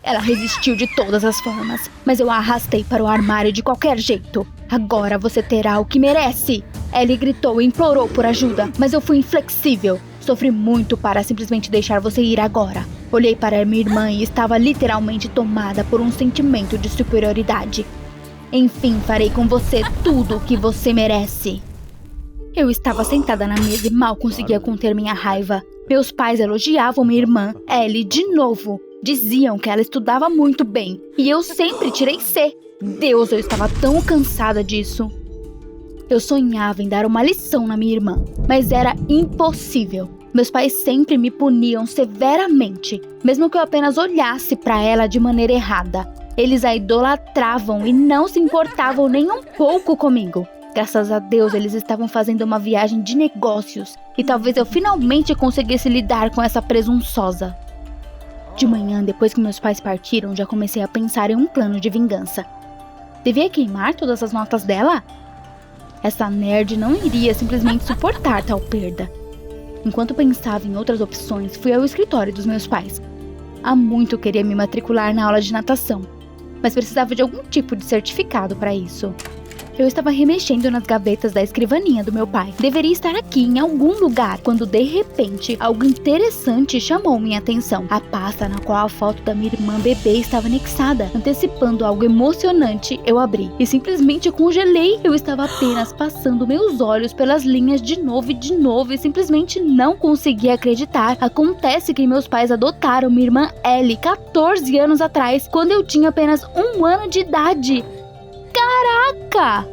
Ela resistiu de todas as formas, mas eu a arrastei para o armário de qualquer jeito. Agora você terá o que merece. Ellie gritou e implorou por ajuda, mas eu fui inflexível. Sofri muito para simplesmente deixar você ir agora. Olhei para minha irmã e estava literalmente tomada por um sentimento de superioridade. Enfim, farei com você tudo o que você merece. Eu estava sentada na mesa e mal conseguia conter minha raiva. Meus pais elogiavam minha irmã, Ellie, de novo. Diziam que ela estudava muito bem e eu sempre tirei C. Deus, eu estava tão cansada disso. Eu sonhava em dar uma lição na minha irmã, mas era impossível. Meus pais sempre me puniam severamente, mesmo que eu apenas olhasse para ela de maneira errada. Eles a idolatravam e não se importavam nem um pouco comigo. Graças a Deus, eles estavam fazendo uma viagem de negócios e talvez eu finalmente conseguisse lidar com essa presunçosa. De manhã, depois que meus pais partiram, já comecei a pensar em um plano de vingança. Devia queimar todas as notas dela? Essa nerd não iria simplesmente suportar tal perda. Enquanto pensava em outras opções, fui ao escritório dos meus pais. Há muito queria me matricular na aula de natação, mas precisava de algum tipo de certificado para isso. Eu estava remexendo nas gavetas da escrivaninha do meu pai. Deveria estar aqui em algum lugar, quando de repente algo interessante chamou minha atenção. A pasta na qual a foto da minha irmã bebê estava anexada. Antecipando algo emocionante, eu abri e simplesmente congelei. Eu estava apenas passando meus olhos pelas linhas de novo e simplesmente não conseguia acreditar. Acontece que meus pais adotaram minha irmã Ellie 14 anos atrás, quando eu tinha apenas 1 ano de idade. Caraca!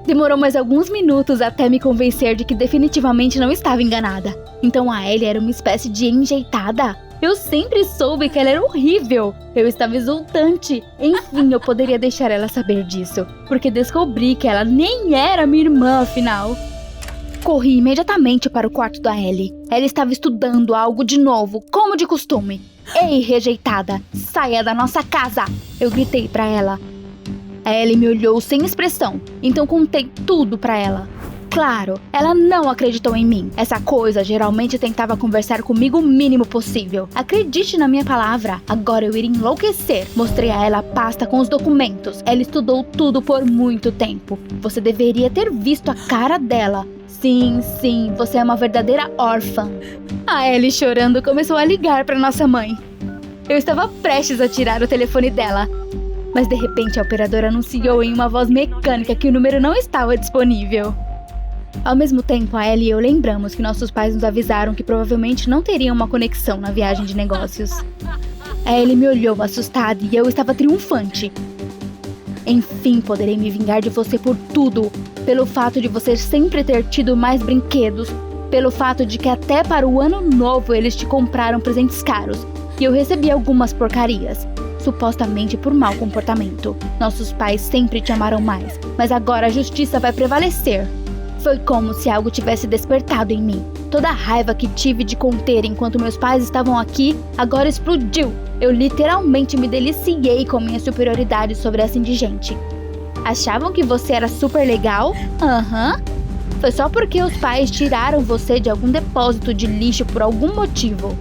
Demorou mais alguns minutos até me convencer de que definitivamente não estava enganada. Então a Ellie era uma espécie de enjeitada? Eu sempre soube que ela era horrível. Eu estava exultante. Enfim, eu poderia deixar ela saber disso, porque descobri que ela nem era minha irmã, afinal. Corri imediatamente para o quarto da Ellie. Ela estava estudando algo de novo, como de costume. Ei, rejeitada, saia da nossa casa! Eu gritei para ela. A Ellie me olhou sem expressão, então contei tudo pra ela. Claro, ela não acreditou em mim. Essa coisa geralmente tentava conversar comigo o mínimo possível. Acredite na minha palavra, agora eu iria enlouquecer. Mostrei a ela a pasta com os documentos. Ela estudou tudo por muito tempo. Você deveria ter visto a cara dela. Sim, você é uma verdadeira órfã. A Ellie, chorando, começou a ligar pra nossa mãe. Eu estava prestes a tirar o telefone dela, mas de repente a operadora anunciou em uma voz mecânica que o número não estava disponível. Ao mesmo tempo, a Ellie e eu lembramos que nossos pais nos avisaram que provavelmente não teriam uma conexão na viagem de negócios. A Ellie me olhou assustada e eu estava triunfante. Enfim, poderei me vingar de você por tudo. Pelo fato de você sempre ter tido mais brinquedos. Pelo fato de que até para o ano novo eles te compraram presentes caros. E eu recebi algumas porcarias. Supostamente por mau comportamento. Nossos pais sempre te amaram mais, mas agora a justiça vai prevalecer. Foi como se algo tivesse despertado em mim. Toda a raiva que tive de conter enquanto meus pais estavam aqui, agora explodiu. Eu literalmente me deliciei com minha superioridade sobre essa indigente. Achavam que você era super legal? Aham. Foi só porque os pais tiraram você de algum depósito de lixo por algum motivo.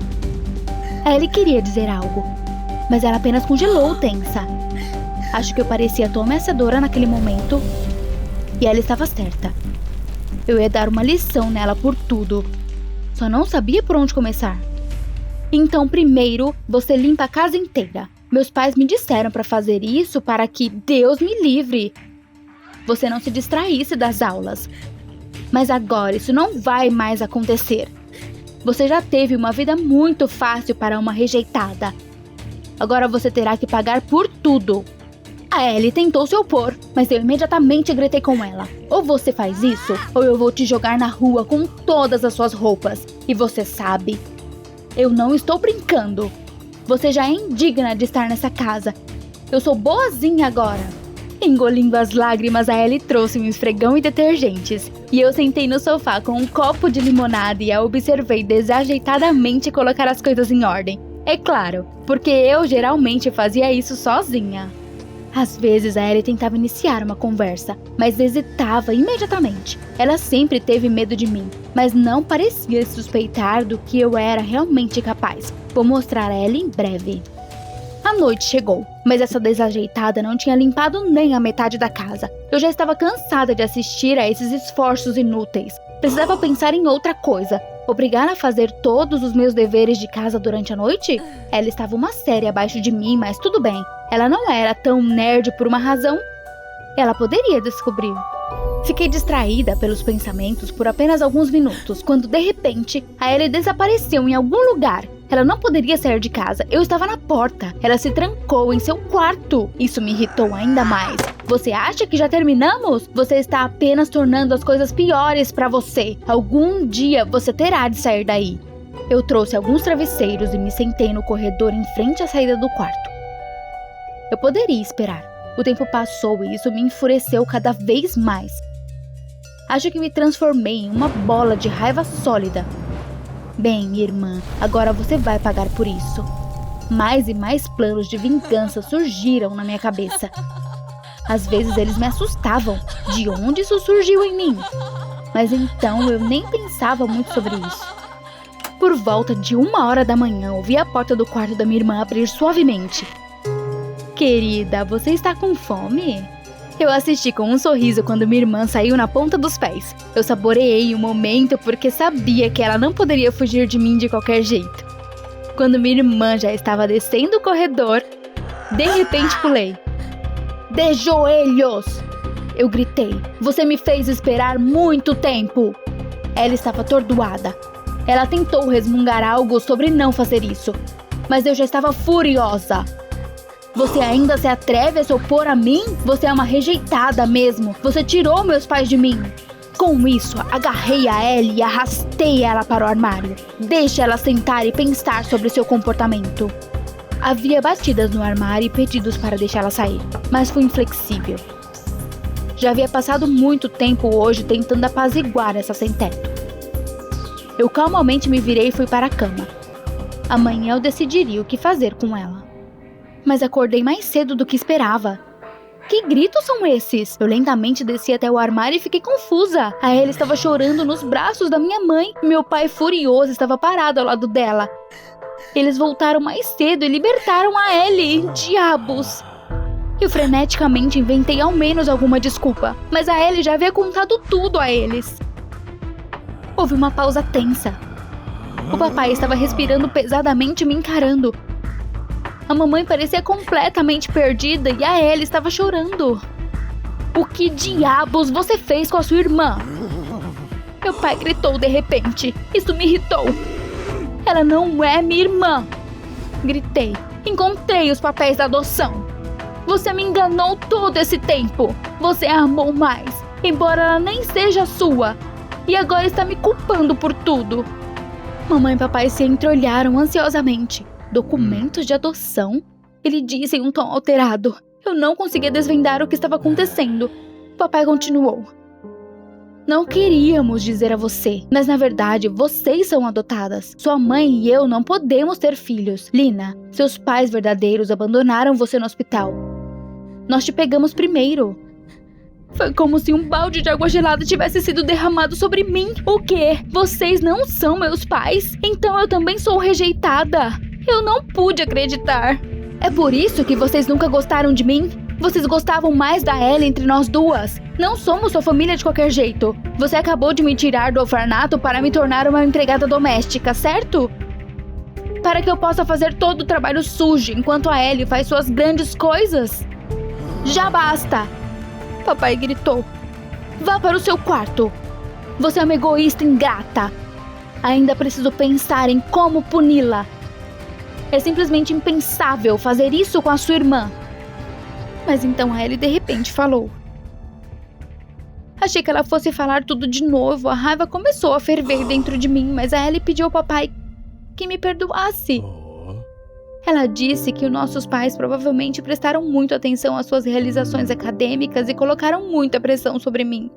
Ellie queria dizer algo, mas ela apenas congelou, tensa. Acho que eu parecia tão ameaçadora naquele momento. E ela estava certa. Eu ia dar uma lição nela por tudo. Só não sabia por onde começar. Então, primeiro, você limpa a casa inteira. Meus pais me disseram para fazer isso para que, Deus me livre, você não se distraísse das aulas. Mas agora isso não vai mais acontecer. Você já teve uma vida muito fácil para uma rejeitada. Agora você terá que pagar por tudo. A Ellie tentou se opor, mas eu imediatamente gritei com ela. Ou você faz isso, ou eu vou te jogar na rua com todas as suas roupas. E você sabe, eu não estou brincando. Você já é indigna de estar nessa casa. Eu sou boazinha agora. Engolindo as lágrimas, a Ellie trouxe um esfregão e detergentes. E eu sentei no sofá com um copo de limonada e a observei desajeitadamente colocar as coisas em ordem. É claro, porque eu geralmente fazia isso sozinha. Às vezes a Ellie tentava iniciar uma conversa, mas hesitava imediatamente. Ela sempre teve medo de mim, mas não parecia suspeitar do que eu era realmente capaz. Vou mostrar a Ellie em breve. A noite chegou, mas essa desajeitada não tinha limpado nem a metade da casa. Eu já estava cansada de assistir a esses esforços inúteis. Precisava pensar em outra coisa. Obrigar a fazer todos os meus deveres de casa durante a noite? Ela estava uma série abaixo de mim, mas tudo bem. Ela não era tão nerd por uma razão. Ela poderia descobrir. Fiquei distraída pelos pensamentos por apenas alguns minutos, quando de repente, a Ellie desapareceu em algum lugar. Ela não poderia sair de casa, eu estava na porta. Ela se trancou em seu quarto. Isso me irritou ainda mais. Você acha que já terminamos? Você está apenas tornando as coisas piores para você. Algum dia você terá de sair daí. Eu trouxe alguns travesseiros e me sentei no corredor em frente à saída do quarto. Eu poderia esperar. O tempo passou e isso me enfureceu cada vez mais. Acho que me transformei em uma bola de raiva sólida. Bem, irmã, agora você vai pagar por isso. Mais e mais planos de vingança surgiram na minha cabeça. Às vezes eles me assustavam. De onde isso surgiu em mim? Mas então eu nem pensava muito sobre isso. Por volta de 1h da manhã, ouvi a porta do quarto da minha irmã abrir suavemente. Querida, você está com fome? Eu assisti com um sorriso quando minha irmã saiu na ponta dos pés. Eu saboreei o momento porque sabia que ela não poderia fugir de mim de qualquer jeito. Quando minha irmã já estava descendo o corredor, de repente pulei. De joelhos! Eu gritei. Você me fez esperar muito tempo. Ela estava atordoada. Ela tentou resmungar algo sobre não fazer isso, mas eu já estava furiosa. Você ainda se atreve a se opor a mim? Você é uma rejeitada mesmo. Você tirou meus pais de mim. Com isso, agarrei a Ellie e arrastei ela para o armário. Deixe ela sentar e pensar sobre seu comportamento. Havia batidas no armário e pedidos para deixá-la sair, mas fui inflexível. Já havia passado muito tempo hoje tentando apaziguar essa sem-teto. Eu calmamente me virei e fui para a cama. Amanhã eu decidiria o que fazer com ela. Mas acordei mais cedo do que esperava. Que gritos são esses? Eu lentamente desci até o armário e fiquei confusa. A Ellie estava chorando nos braços da minha mãe. Meu pai, furioso, estava parado ao lado dela. Eles voltaram mais cedo e libertaram a Ellie. Diabos! Eu freneticamente inventei ao menos alguma desculpa, mas a Ellie já havia contado tudo a eles. Houve uma pausa tensa. O papai estava respirando pesadamente me encarando. A mamãe parecia completamente perdida e a Ellie estava chorando. O que diabos você fez com a sua irmã? Meu pai gritou de repente. Isso me irritou. Ela não é minha irmã. Gritei. Encontrei os papéis da adoção. Você me enganou todo esse tempo. Você a amou mais, embora ela nem seja sua. E agora está me culpando por tudo. Mamãe e papai se entreolharam ansiosamente. Documentos de adoção? Ele disse em um tom alterado. Eu não conseguia desvendar o que estava acontecendo. Papai continuou. Não queríamos dizer a você, mas na verdade vocês são adotadas. Sua mãe e eu não podemos ter filhos. Lina, seus pais verdadeiros abandonaram você no hospital. Nós te pegamos primeiro. Foi como se um balde de água gelada tivesse sido derramado sobre mim. O quê? Vocês não são meus pais? Então eu também sou rejeitada. Eu não pude acreditar. É por isso que vocês nunca gostaram de mim? Vocês gostavam mais da Ellie entre nós duas. Não somos sua família de qualquer jeito. Você acabou de me tirar do orfanato para me tornar uma empregada doméstica, certo? Para que eu possa fazer todo o trabalho sujo enquanto a Ellie faz suas grandes coisas? Já basta! Papai gritou. Vá para o seu quarto. Você é uma egoísta ingrata. Ainda preciso pensar em como puni-la. É simplesmente impensável fazer isso com a sua irmã. Mas então a Ellie de repente falou. Achei que ela fosse falar tudo de novo. A raiva começou a ferver dentro de mim, mas a Ellie pediu ao papai que me perdoasse. Ela disse que nossos pais provavelmente prestaram muito atenção às suas realizações acadêmicas e colocaram muita pressão sobre mim.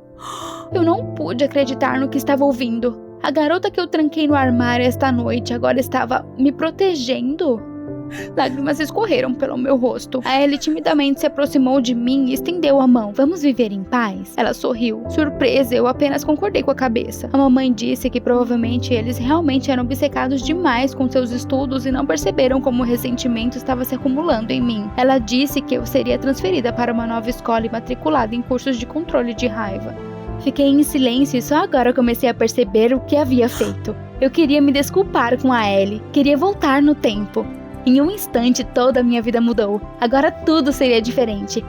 Eu não pude acreditar no que estava ouvindo. A garota que eu tranquei no armário esta noite agora estava me protegendo? Lágrimas escorreram pelo meu rosto. A Ellie timidamente se aproximou de mim e estendeu a mão. Vamos viver em paz? Ela sorriu. Surpresa, eu apenas concordei com a cabeça. A mamãe disse que provavelmente eles realmente eram obcecados demais com seus estudos e não perceberam como o ressentimento estava se acumulando em mim. Ela disse que eu seria transferida para uma nova escola e matriculada em cursos de controle de raiva. Fiquei em silêncio e só agora comecei a perceber o que havia feito. Eu queria me desculpar com a Ellie, queria voltar no tempo. Em um instante toda a minha vida mudou, agora tudo seria diferente.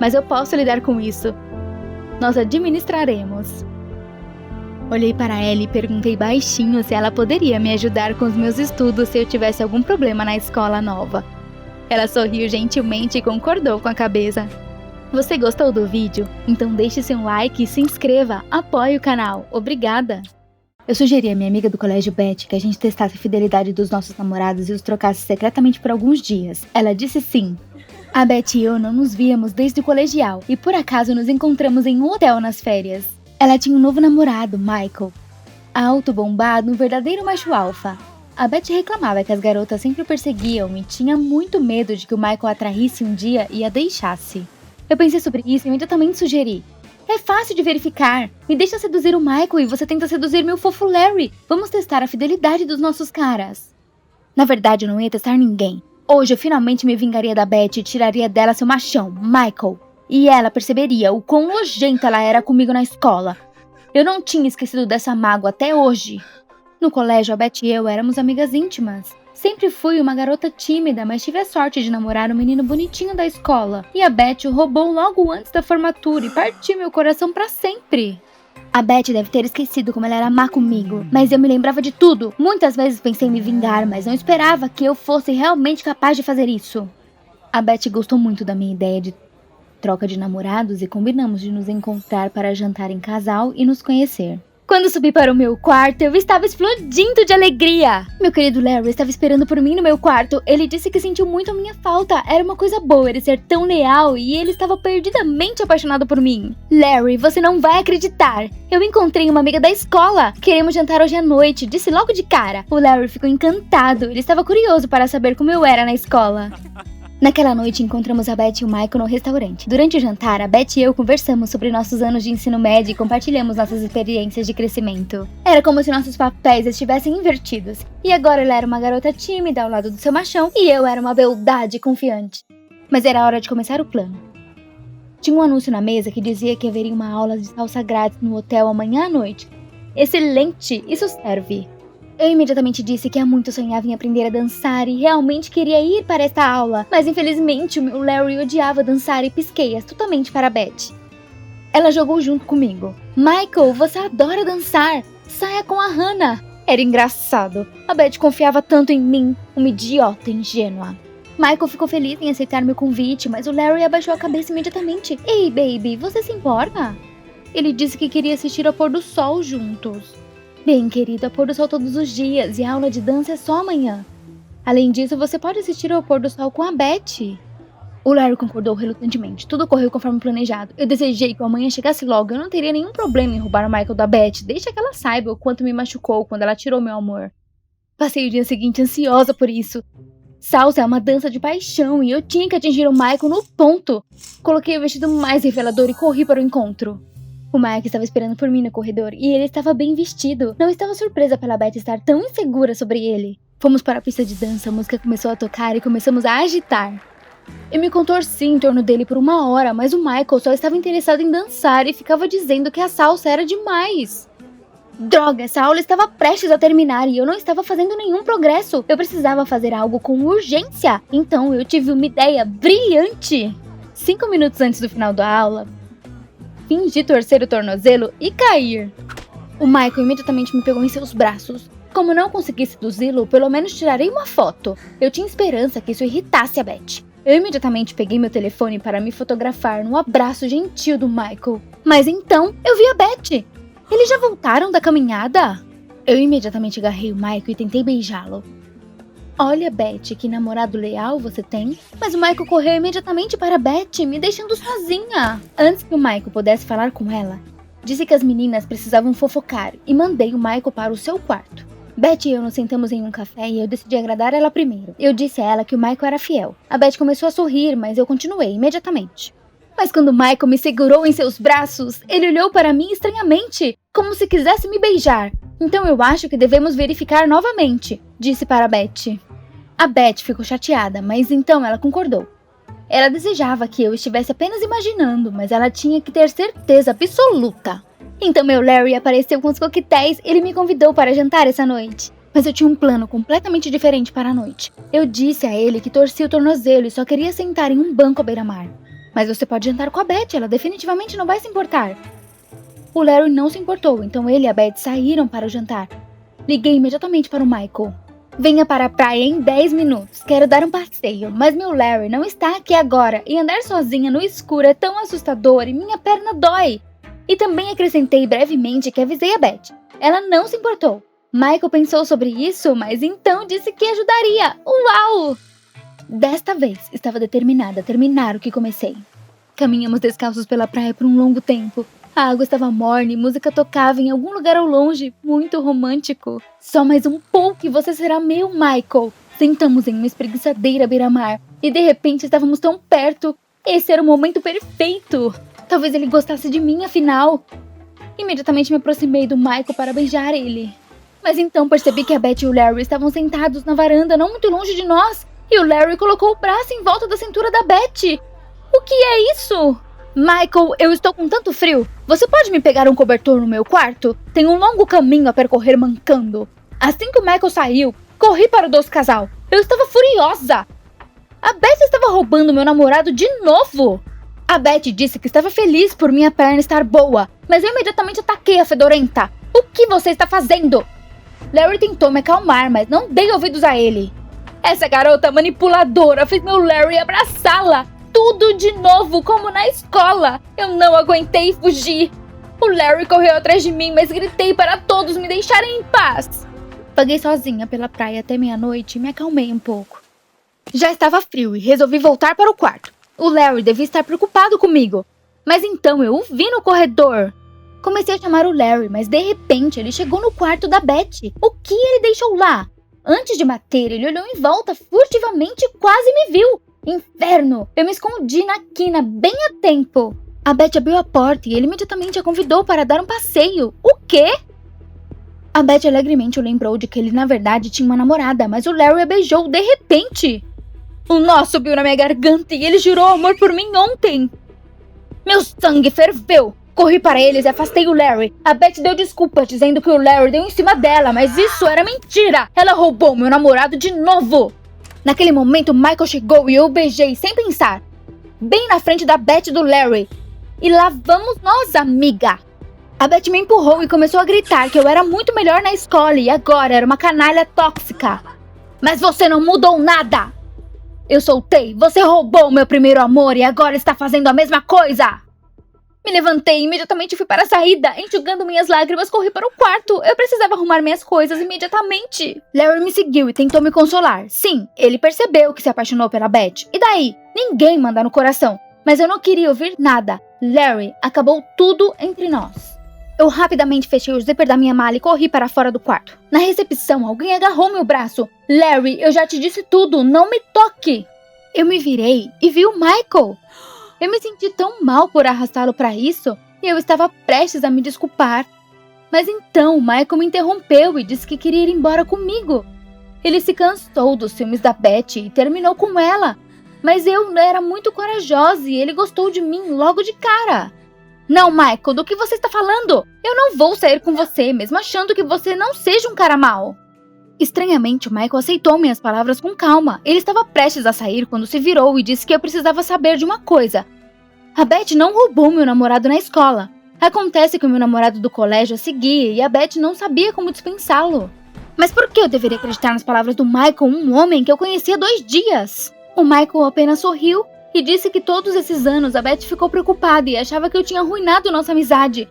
Mas eu posso lidar com isso. Nós administraremos. Olhei para Ellie e perguntei baixinho se ela poderia me ajudar com os meus estudos se eu tivesse algum problema na escola nova. Ela sorriu gentilmente e concordou com a cabeça. Você gostou do vídeo? Então deixe seu like e se inscreva, apoie o canal. Obrigada! Eu sugeri à minha amiga do colégio Beth que a gente testasse a fidelidade dos nossos namorados e os trocasse secretamente por alguns dias. Ela disse sim. A Beth e eu não nos víamos desde o colegial e por acaso nos encontramos em um hotel nas férias. Ela tinha um novo namorado, Michael. Alto, bombado, um verdadeiro macho alfa. A Beth reclamava que as garotas sempre o perseguiam e tinha muito medo de que o Michael a atraísse um dia e a deixasse. Eu pensei sobre isso e imediatamente sugeri. É fácil de verificar. Me deixa seduzir o Michael e você tenta seduzir meu fofo Larry. Vamos testar a fidelidade dos nossos caras. Na verdade, eu não ia testar ninguém. Hoje eu finalmente me vingaria da Beth e tiraria dela seu machão, Michael. E ela perceberia o quão nojenta ela era comigo na escola. Eu não tinha esquecido dessa mágoa até hoje. No colégio, a Beth e eu éramos amigas íntimas. Sempre fui uma garota tímida, mas tive a sorte de namorar um menino bonitinho da escola. E a Beth o roubou logo antes da formatura e partiu meu coração pra sempre. A Beth deve ter esquecido como ela era má comigo, mas eu me lembrava de tudo. Muitas vezes pensei em me vingar, mas não esperava que eu fosse realmente capaz de fazer isso. A Beth gostou muito da minha ideia de troca de namorados e combinamos de nos encontrar para jantar em casal e nos conhecer. Quando subi para o meu quarto, eu estava explodindo de alegria. Meu querido Larry estava esperando por mim no meu quarto. Ele disse que sentiu muito a minha falta. Era uma coisa boa ele ser tão leal e ele estava perdidamente apaixonado por mim. Larry, você não vai acreditar. Eu encontrei uma amiga da escola. Queremos jantar hoje à noite, disse logo de cara. O Larry ficou encantado. Ele estava curioso para saber como eu era na escola. Naquela noite, encontramos a Beth e o Michael no restaurante. Durante o jantar, a Beth e eu conversamos sobre nossos anos de ensino médio e compartilhamos nossas experiências de crescimento. Era como se nossos papéis estivessem invertidos. E agora ela era uma garota tímida ao lado do seu machão e eu era uma beldade confiante. Mas era hora de começar o plano. Tinha um anúncio na mesa que dizia que haveria uma aula de salsa grátis no hotel amanhã à noite. Excelente! Isso serve! Eu imediatamente disse que há muito sonhava em aprender a dançar e realmente queria ir para esta aula, mas infelizmente o meu Larry odiava dançar e pisquei totalmente para a Beth. Ela jogou junto comigo. Michael, você adora dançar! Saia com a Hannah! Era engraçado. A Beth confiava tanto em mim, uma idiota ingênua. Michael ficou feliz em aceitar meu convite, mas o Larry abaixou a cabeça imediatamente. Ei, baby, você se importa? Ele disse que queria assistir ao pôr do sol juntos. Bem, querida, pôr do sol todos os dias e a aula de dança é só amanhã. Além disso, você pode assistir ao pôr do sol com a Beth. O Larry concordou relutantemente. Tudo correu conforme planejado. Eu desejei que amanhã chegasse logo. Eu não teria nenhum problema em roubar o Michael da Beth. Deixa que ela saiba o quanto me machucou quando ela tirou meu amor. Passei o dia seguinte ansiosa por isso. Salsa é uma dança de paixão e eu tinha que atingir o Michael no ponto. Coloquei o vestido mais revelador e corri para o encontro. O Mike estava esperando por mim no corredor e ele estava bem vestido. Não estava surpresa pela Beth estar tão insegura sobre ele. Fomos para a pista de dança, a música começou a tocar e começamos a agitar. Eu me contorci em torno dele por 1 hora, mas o Michael só estava interessado em dançar e ficava dizendo que a salsa era demais. Droga, essa aula estava prestes a terminar e eu não estava fazendo nenhum progresso. Eu precisava fazer algo com urgência. Então eu tive uma ideia brilhante. 5 minutos antes do final da aula, fingi torcer o tornozelo e cair. O Michael imediatamente me pegou em seus braços. Como não consegui seduzi-lo, pelo menos tirarei uma foto. Eu tinha esperança que isso irritasse a Beth. Eu imediatamente peguei meu telefone para me fotografar no abraço gentil do Michael. Mas então, eu vi a Beth. Eles já voltaram da caminhada? Eu imediatamente agarrei o Michael e tentei beijá-lo. Olha, Beth, que namorado leal você tem. Mas o Michael correu imediatamente para Beth, me deixando sozinha. Antes que o Michael pudesse falar com ela, disse que as meninas precisavam fofocar e mandei o Michael para o seu quarto. Beth e eu nos sentamos em um café e eu decidi agradar ela primeiro. Eu disse a ela que o Michael era fiel. A Beth começou a sorrir, mas eu continuei imediatamente. Mas quando Michael me segurou em seus braços, ele olhou para mim estranhamente, como se quisesse me beijar. Então eu acho que devemos verificar novamente, disse para Beth. A Beth ficou chateada, mas então ela concordou. Ela desejava que eu estivesse apenas imaginando, mas ela tinha que ter certeza absoluta. Então meu Larry apareceu com os coquetéis e ele me convidou para jantar essa noite. Mas eu tinha um plano completamente diferente para a noite. Eu disse a ele que torcia o tornozelo e só queria sentar em um banco à beira-mar. Mas você pode jantar com a Beth, ela definitivamente não vai se importar. O Larry não se importou, então ele e a Beth saíram para o jantar. Liguei imediatamente para o Michael. Venha para a praia em 10 minutos, quero dar um passeio, mas meu Larry não está aqui agora e andar sozinha no escuro é tão assustador e minha perna dói. E também acrescentei brevemente que avisei a Beth. Ela não se importou. Michael pensou sobre isso, mas então disse que ajudaria. Uau! Desta vez, estava determinada a terminar o que comecei. Caminhamos descalços pela praia por um longo tempo. A água estava morna e música tocava em algum lugar ao longe, muito romântico. Só mais um pouco e você será meu, Michael. Sentamos em uma espreguiçadeira à beira-mar e de repente estávamos tão perto. Esse era o momento perfeito. Talvez ele gostasse de mim, afinal. Imediatamente me aproximei do Michael para beijar ele. Mas então percebi que a Beth e o Larry estavam sentados na varanda, não muito longe de nós. E o Larry colocou o braço em volta da cintura da Beth. O que é isso? Michael, eu estou com tanto frio. Você pode me pegar um cobertor no meu quarto? Tem um longo caminho a percorrer mancando. Assim que o Michael saiu, corri para o doce casal. Eu estava furiosa. A Beth estava roubando meu namorado de novo. A Beth disse que estava feliz por minha perna estar boa, mas eu imediatamente ataquei a fedorenta. O que você está fazendo? Larry tentou me acalmar, mas não dei ouvidos a ele. Essa garota manipuladora fez meu Larry abraçá-la. Tudo de novo, como na escola. Eu não aguentei fugir. O Larry correu atrás de mim, mas gritei para todos me deixarem em paz. Vaguei sozinha pela praia até meia-noite e me acalmei um pouco. Já estava frio e resolvi voltar para o quarto. O Larry devia estar preocupado comigo. Mas então eu o vi no corredor. Comecei a chamar o Larry, mas de repente ele chegou no quarto da Beth. O que ele deixou lá? Antes de bater, ele olhou em volta furtivamente e quase me viu. Inferno! Eu me escondi na quina bem a tempo. A Beth abriu a porta e ele imediatamente a convidou para dar um passeio. O quê? A Beth alegremente o lembrou de que ele na verdade tinha uma namorada, mas o Larry a beijou de repente. Um nó subiu na minha garganta e ele jurou amor por mim ontem. Meu sangue ferveu. Corri para eles e afastei o Larry. A Beth deu desculpas dizendo que o Larry deu em cima dela, mas isso era mentira. Ela roubou meu namorado de novo. Naquele momento, Michael chegou e eu o beijei sem pensar. Bem na frente da Beth e do Larry. E lá vamos nós, amiga. A Beth me empurrou e começou a gritar que eu era muito melhor na escola e agora era uma canalha tóxica. Mas você não mudou nada. Eu soltei, você roubou meu primeiro amor e agora está fazendo a mesma coisa. Me levantei e imediatamente fui para a saída. Enxugando minhas lágrimas, corri para o quarto. Eu precisava arrumar minhas coisas imediatamente. Larry me seguiu e tentou me consolar. Sim, ele percebeu que se apaixonou pela Beth. E daí? Ninguém manda no coração. Mas eu não queria ouvir nada. Larry acabou tudo entre nós. Eu rapidamente fechei o zíper da minha mala e corri para fora do quarto. Na recepção, alguém agarrou meu braço. Larry, eu já te disse tudo, não me toque. Eu me virei e vi o Michael. Eu me senti tão mal por arrastá-lo para isso e eu estava prestes a me desculpar. Mas então o Michael me interrompeu e disse que queria ir embora comigo. Ele se cansou dos filmes da Beth e terminou com ela. Mas eu era muito corajosa e ele gostou de mim logo de cara. Não, Michael, do que você está falando? Eu não vou sair com você, mesmo achando que você não seja um cara mau. Estranhamente, o Michael aceitou minhas palavras com calma. Ele estava prestes a sair quando se virou e disse que eu precisava saber de uma coisa. A Beth não roubou meu namorado na escola. Acontece que o meu namorado do colégio a seguia e a Beth não sabia como dispensá-lo. Mas por que eu deveria acreditar nas palavras do Michael, um homem que eu conhecia há 2 dias? O Michael apenas sorriu e disse que todos esses anos a Beth ficou preocupada e achava que eu tinha arruinado nossa amizade.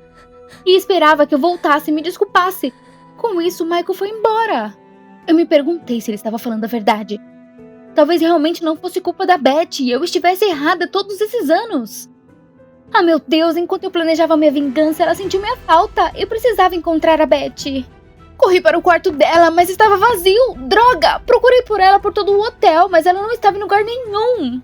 E esperava que eu voltasse e me desculpasse. Com isso, o Michael foi embora. Eu me perguntei se ele estava falando a verdade. Talvez realmente não fosse culpa da Beth e eu estivesse errada todos esses anos. Ah, meu Deus, enquanto eu planejava minha vingança, ela sentiu minha falta. Eu precisava encontrar a Beth. Corri para o quarto dela, mas estava vazio. Droga! Procurei por ela por todo o hotel, mas ela não estava em lugar nenhum.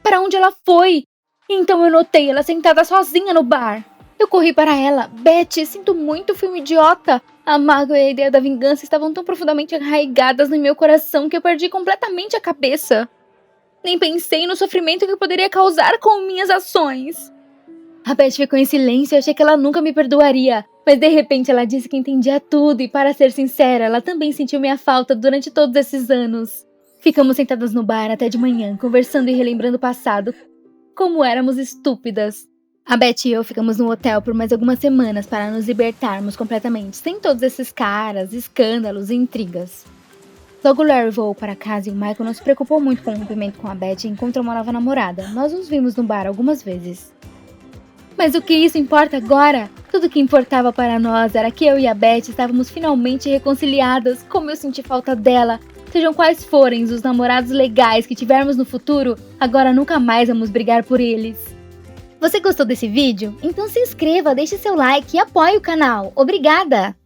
Para onde ela foi? Então eu notei ela sentada sozinha no bar. Eu corri para ela. Betty, sinto muito, fui um idiota. A mágoa e a ideia da vingança estavam tão profundamente arraigadas no meu coração que eu perdi completamente a cabeça. Nem pensei no sofrimento que eu poderia causar com minhas ações. A Betty ficou em silêncio e achei que ela nunca me perdoaria. Mas de repente ela disse que entendia tudo e, para ser sincera, ela também sentiu minha falta durante todos esses anos. Ficamos sentadas no bar até de manhã, conversando e relembrando o passado. Como éramos estúpidas. A Betty e eu ficamos no hotel por mais algumas semanas para nos libertarmos completamente, sem todos esses caras, escândalos e intrigas. Logo Larry voou para casa e o Michael não se preocupou muito com o rompimento com a Betty e encontrou uma nova namorada. Nós nos vimos no bar algumas vezes. Mas o que isso importa agora? Tudo que importava para nós era que eu e a Betty estávamos finalmente reconciliadas. Como eu senti falta dela. Sejam quais forem os namorados legais que tivermos no futuro, agora nunca mais vamos brigar por eles. Você gostou desse vídeo? Então se inscreva, deixe seu like e apoie o canal. Obrigada!